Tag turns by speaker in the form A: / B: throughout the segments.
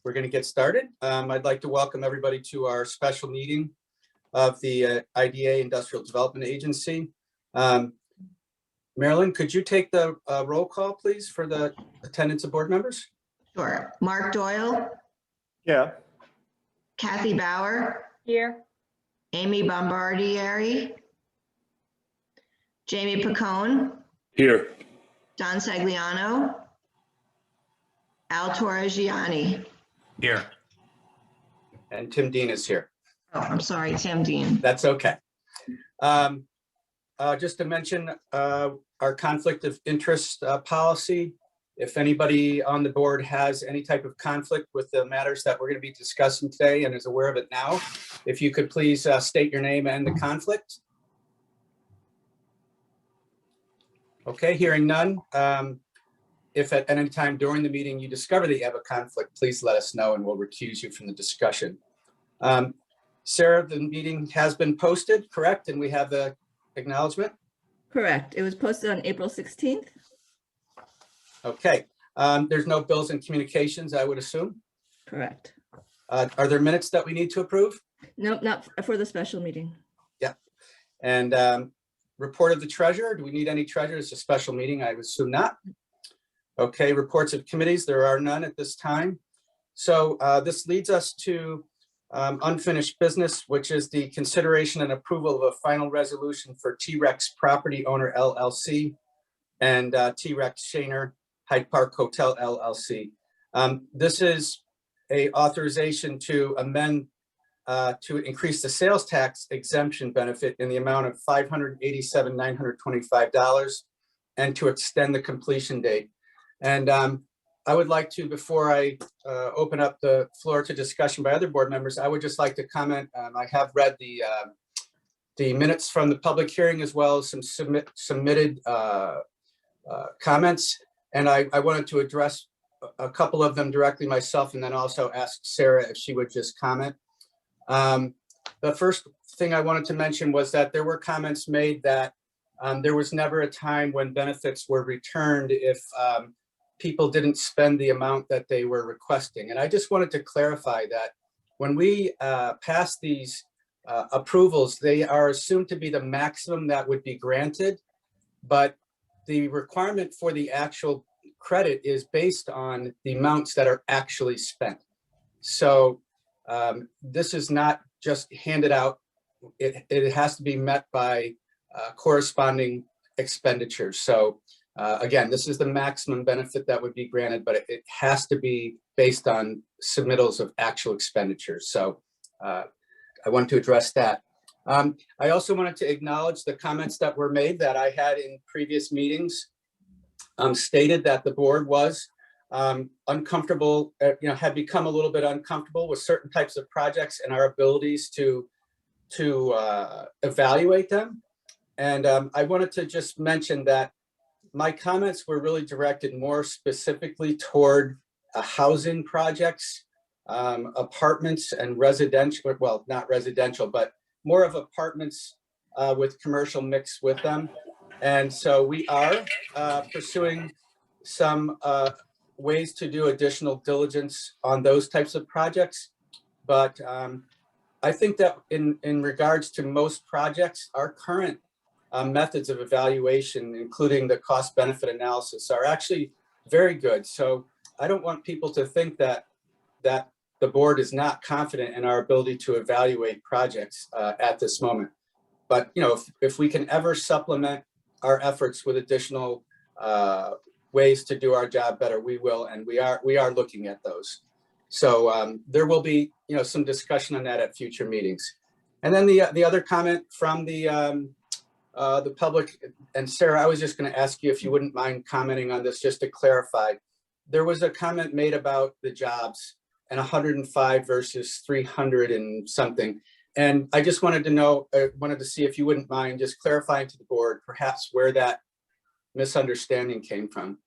A: we're going to get started. I'd like to welcome everybody to our special meeting of the IDA Industrial Development Agency. Marilyn, could you take the roll call, please, for the attendance of board members?
B: Sure. Mark Doyle,
C: Yeah.
B: Kathy Bauer,
D: Here.
B: Amy Bombardieri, Jamie Picone,
C: Here.
B: Don Sagliano, Al Torregiani.
C: Here.
A: And Tim Dean is here.
B: Oh, I'm sorry, Tim Dean.
A: That's okay. Just to mention our conflict of interest policy. If anybody on the board has any type of conflict with the matters that we're going to be discussing today and is aware of it now, if you could please state your name and the conflict. Okay, hearing none. If at any time during the meeting you discover that you have a conflict, please let us know and we'll recuse you from the discussion. Sarah, the meeting has been posted, correct? And we have the acknowledgement?
D: Correct. It was posted on April 16th.
A: Okay. There's no bills and communications, I would assume.
D: Correct.
A: Are there minutes that we need to approve?
D: Nope, not for the special meeting.
A: Yeah. And report of the treasurer. Do we need any treasurer? It's a special meeting. I would assume not. Okay. Reports of committees. There are none at this time. So this leads us to unfinished business, which is the consideration and approval of a final resolution for T-Rex Property Owner LLC and T-Rex Shaner Hyde Park Hotel LLC. This is a authorization to amend to increase the sales tax exemption benefit in the amount of $587,925 and to extend the completion date. And I would like to, before I open up the floor to discussion by other board members, I would just like to comment. I have read the minutes from the public hearing as well as some submitted comments. And I wanted to address a couple of them directly myself and then also ask Sarah if she would just comment. The first thing I wanted to mention was that there were comments made that there was never a time when benefits were returned if people didn't spend the amount that they were requesting. And I just wanted to clarify that when we pass these approvals, they are assumed to be the maximum that would be granted, but the requirement for the actual credit is based on the amounts that are actually spent. So this is not just handed out. It has to be met by corresponding expenditures. So again, this is the maximum benefit that would be granted, but it has to be based on submittals of actual expenditures. So I want to address that. I also wanted to acknowledge the comments that were made that I had in previous meetings stated that the board was uncomfortable, had become a little bit uncomfortable with certain types of projects and our abilities to evaluate them. And I wanted to just mention that my comments were really directed more specifically toward housing projects, apartments and residential, well, not residential, but more of apartments with commercial mix with them. And so we are pursuing some ways to do additional diligence on those types of projects. But I think that in regards to most projects, our current methods of evaluation, including the cost benefit analysis, are actually very good. So I don't want people to think that the board is not confident in our ability to evaluate projects at this moment. But if we can ever supplement our efforts with additional ways to do our job better, we will, and we are looking at those. So there will be some discussion on that at future meetings. And then the other comment from the public, and Sarah, I was just going to ask you if you wouldn't mind commenting on this just to clarify. There was a comment made about the jobs and 105 versus 300 and something. And I just wanted to know, wanted to see if you wouldn't mind just clarifying to the board perhaps where that misunderstanding came from.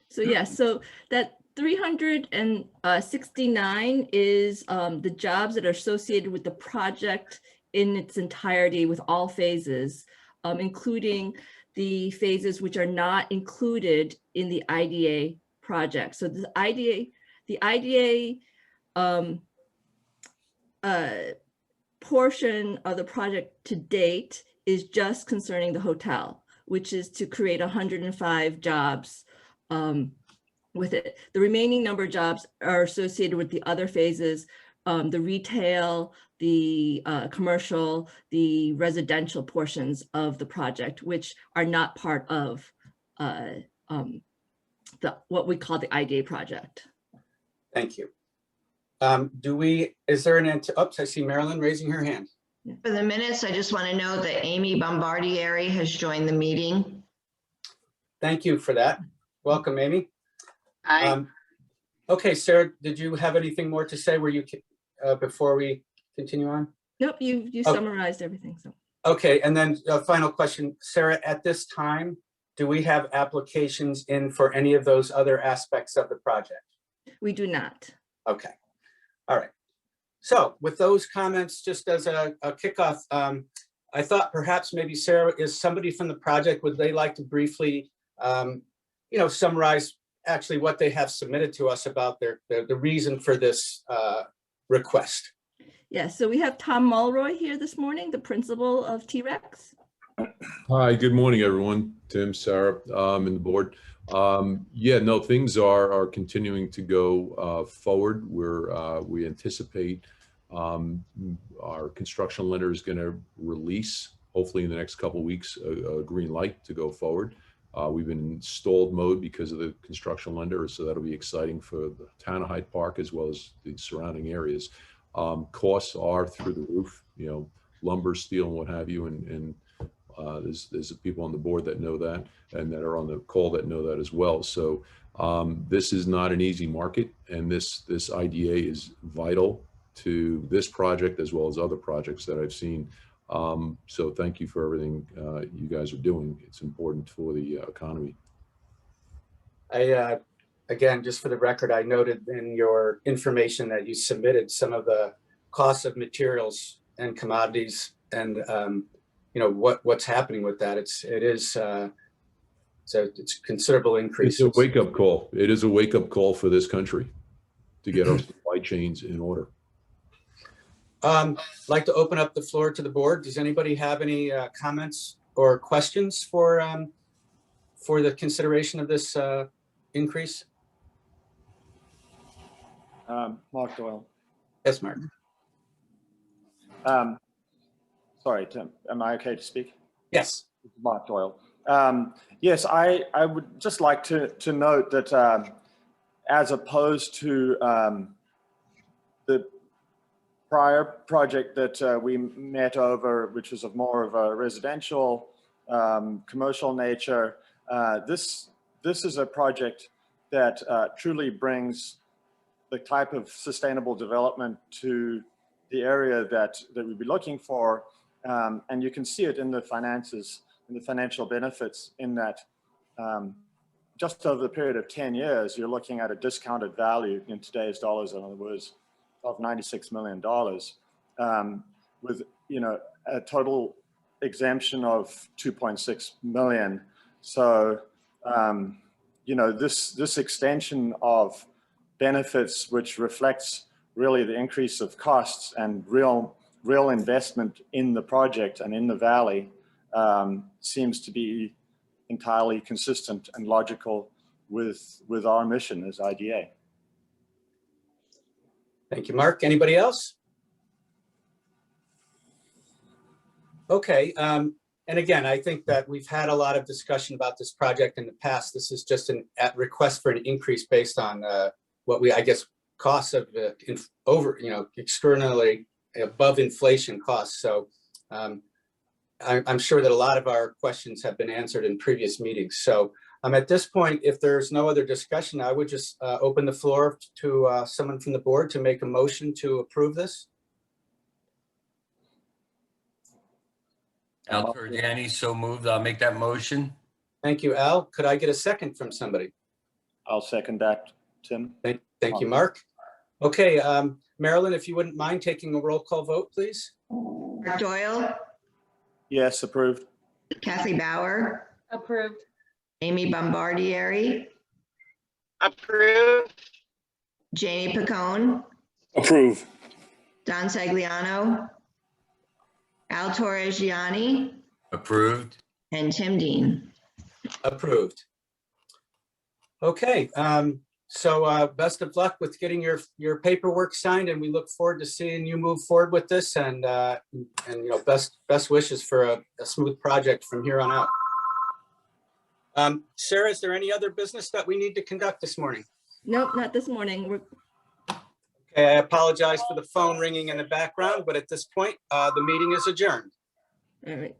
D: So yes, so that 369 is the jobs that are associated with the project in its entirety with all phases, including the phases which are not included in the IDA project. So the IDA portion of the project to date is just concerning the hotel, which is to create 105 jobs with it. The remaining number of jobs are associated with the other phases, the retail, the commercial, the residential portions of the project, which are not part of what we call the IDA project.
A: Thank you. Is there oops, I see Marilyn raising her hand.
B: For the minutes, I just want to note that Amy Bombardieri has joined the meeting.
A: Thank you for that. Welcome, Amy.
E: Aye.
A: Okay, Sarah, did you have anything more to say? Were you before we continue on?
D: Nope, you summarized everything. So
A: Okay, and then a final question, Sarah, at this time, do we have applications in for any of those other aspects of the project?
D: we do not.
A: Okay, all right. So with those comments, just as a kickoff, I thought perhaps maybe Sarah, is somebody from the project, would they like to briefly, summarize actually what they have submitted to us about the reason for this request?
D: Yes, so we have Tom Mulroy here this morning, the principal of T-Rex.
F: Hi, good morning, everyone. Tim, Sarah, and the board. Things are continuing to go forward. We anticipate our construction lender is going to release, hopefully in the next couple of weeks, a green light to go forward. We've been in stalled mode because of the construction lender, so that'll be exciting for the town of Hyde Park as well as the surrounding areas. Costs are through the roof, lumber, steel, and what have you, and there's people on the board that know that and that are on the call that know that as well. So this is not an easy market, and this IDA is vital to this project as well as other projects that I've seen. So thank you for everything you guys are doing. It's important for the economy.
A: Again, just for the record, I noted in your information that you submitted some of the costs of materials and commodities and what's happening with that. It's a considerable increase.
F: It's a wake-up call. It is a wake-up call for this country to get our supply chains in order.
A: I'd like to open up the floor to the board. Does anybody have any comments or questions for the consideration of this increase?
C: Mark Doyle.
A: Yes, Mark.
C: Sorry, Tim, am I okay to speak?
A: Yes.
C: Mark Doyle. Yes, I would just like to note that as opposed to the prior project that we met over, which was of more of a residential, commercial nature, this is a project that truly brings the type of sustainable development to the area that we'd be looking for. And you can see it in the finances, in the financial benefits, in that just over the period of 10 years, you're looking at a discounted value in today's dollars, in other words, of $96 million, with a total exemption of $2.6 million. So this extension of benefits, which reflects really the increase of costs and real investment in the project and in the valley, seems to be entirely consistent and logical with our mission as IDA.
A: Thank you, Mark. Anybody else? Okay. And again, I think that we've had a lot of discussion about this project in the past. This is just a request for an increase based on what I guess, costs of externally above inflation costs. So I'm sure that a lot of our questions have been answered in previous meetings. So at this point, if there's no other discussion, I would just open the floor to someone from the board to make a motion to approve this.
G: Al Torriani, so moved. I'll make that motion.
A: Thank you, Al. Could I get a second from somebody?
C: I'll second that, Tim.
A: Thank you, Mark. Okay, Marilyn, if you wouldn't mind taking a roll call vote, please.
B: Mark Doyle,
C: Yes, approved.
B: Kathy Bauer,
E: Approved.
B: Amy Bombardieri,
E: Approved.
B: Jamie Picone,
E: Approve.
B: Don Sagliano, Al Torres-Gianni,
G: Approved.
B: and Tim Dean.
A: Approved. Okay, so best of luck with getting your paperwork signed, and we look forward to seeing you move forward with this, and you know, best wishes for a smooth project from here on out. Sarah, is there any other business that we need to conduct this morning?
D: Nope, not this morning.
A: Okay, I apologize for the phone ringing in the background, but at this point, the meeting is adjourned.
D: All right.